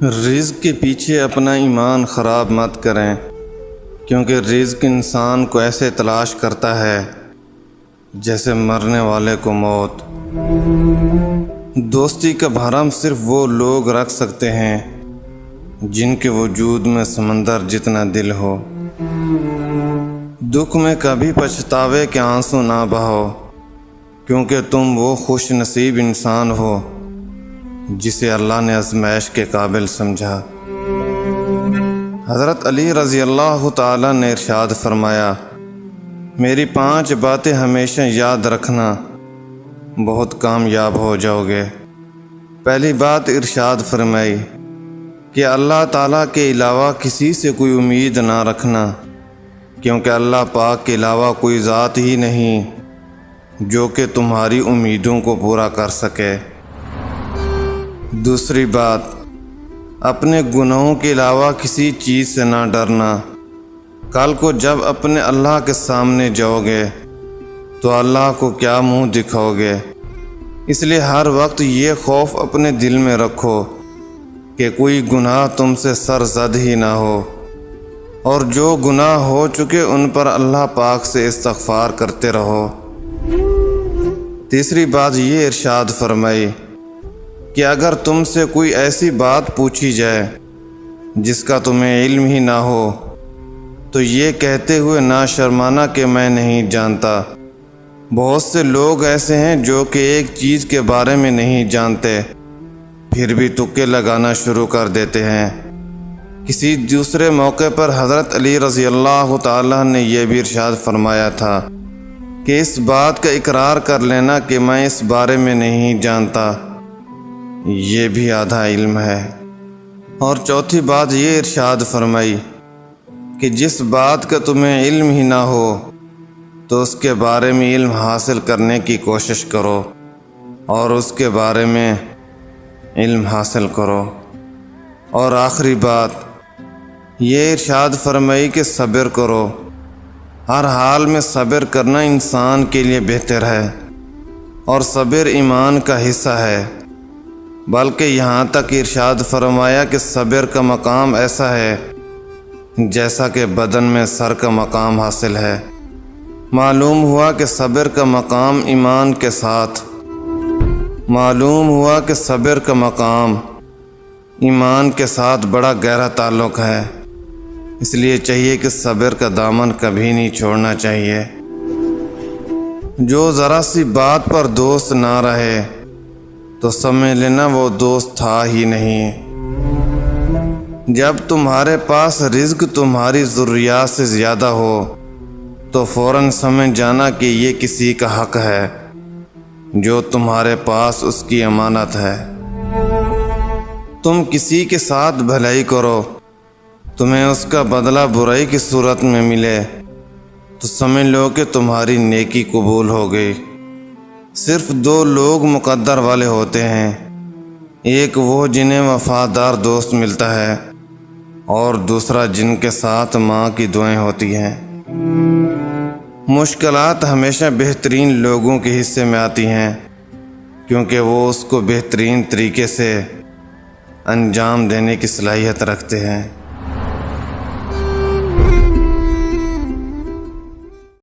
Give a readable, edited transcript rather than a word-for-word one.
رزق کے پیچھے اپنا ایمان خراب مت کریں، کیونکہ رزق انسان کو ایسے تلاش کرتا ہے جیسے مرنے والے کو موت۔ دوستی کا بھرم صرف وہ لوگ رکھ سکتے ہیں جن کے وجود میں سمندر جتنا دل ہو۔ دکھ میں کبھی پچھتاوے کے آنسو نہ بہاؤ، کیونکہ تم وہ خوش نصیب انسان ہو جسے اللہ نے آزمائش کے قابل سمجھا۔ حضرت علی رضی اللہ تعالیٰ نے ارشاد فرمایا، میری 5 باتیں ہمیشہ یاد رکھنا، بہت کامیاب ہو جاؤ گے۔ پہلی بات ارشاد فرمائی کہ اللہ تعالیٰ کے علاوہ کسی سے کوئی امید نہ رکھنا، کیونکہ اللہ پاک کے علاوہ کوئی ذات ہی نہیں جو کہ تمہاری امیدوں کو پورا کر سکے۔ دوسری بات، اپنے گناہوں کے علاوہ کسی چیز سے نہ ڈرنا۔ کل کو جب اپنے اللہ کے سامنے جاؤ گے تو اللہ کو کیا منہ دکھاؤ گے، اس لیے ہر وقت یہ خوف اپنے دل میں رکھو کہ کوئی گناہ تم سے سرزد ہی نہ ہو، اور جو گناہ ہو چکے ان پر اللہ پاک سے استغفار کرتے رہو۔ تیسری بات یہ ارشاد فرمائی کہ اگر تم سے کوئی ایسی بات پوچھی جائے جس کا تمہیں علم ہی نہ ہو تو یہ کہتے ہوئے نہ شرمانا کہ میں نہیں جانتا۔ بہت سے لوگ ایسے ہیں جو کہ ایک چیز کے بارے میں نہیں جانتے پھر بھی تکے لگانا شروع کر دیتے ہیں۔ کسی دوسرے موقع پر حضرت علی رضی اللہ تعالیٰ نے یہ بھی ارشاد فرمایا تھا کہ اس بات کا اقرار کر لینا کہ میں اس بارے میں نہیں جانتا، یہ بھی آدھا علم ہے۔ اور چوتھی بات یہ ارشاد فرمائی کہ جس بات کا تمہیں علم ہی نہ ہو تو اس کے بارے میں علم حاصل کرنے کی کوشش کرو، اور اس کے بارے میں علم حاصل کرو۔ اور آخری بات یہ ارشاد فرمائی کہ صبر کرو۔ ہر حال میں صبر کرنا انسان کے لیے بہتر ہے، اور صبر ایمان کا حصہ ہے۔ بلکہ یہاں تک ارشاد فرمایا کہ صبر کا مقام ایسا ہے جیسا کہ بدن میں سر کا مقام حاصل ہے۔ معلوم ہوا کہ صبر کا مقام ایمان کے ساتھ بڑا گہرا تعلق ہے، اس لیے چاہیے کہ صبر کا دامن کبھی نہیں چھوڑنا چاہیے۔ جو ذرا سی بات پر دوست نہ رہے تو سمجھ لینا وہ دوست تھا ہی نہیں۔ جب تمہارے پاس رزق تمہاری ضروریات سے زیادہ ہو تو فوراً سمجھ جانا کہ یہ کسی کا حق ہے جو تمہارے پاس اس کی امانت ہے۔ تم کسی کے ساتھ بھلائی کرو، تمہیں اس کا بدلہ برائی کی صورت میں ملے تو سمجھ لو کہ تمہاری نیکی قبول ہو گئی۔ صرف 2 لوگ مقدر والے ہوتے ہیں، ایک وہ جنہیں وفادار دوست ملتا ہے، اور دوسرا جن کے ساتھ ماں کی دعائیں ہوتی ہیں۔ مشکلات ہمیشہ بہترین لوگوں کے حصے میں آتی ہیں، کیونکہ وہ اس کو بہترین طریقے سے انجام دینے کی صلاحیت رکھتے ہیں۔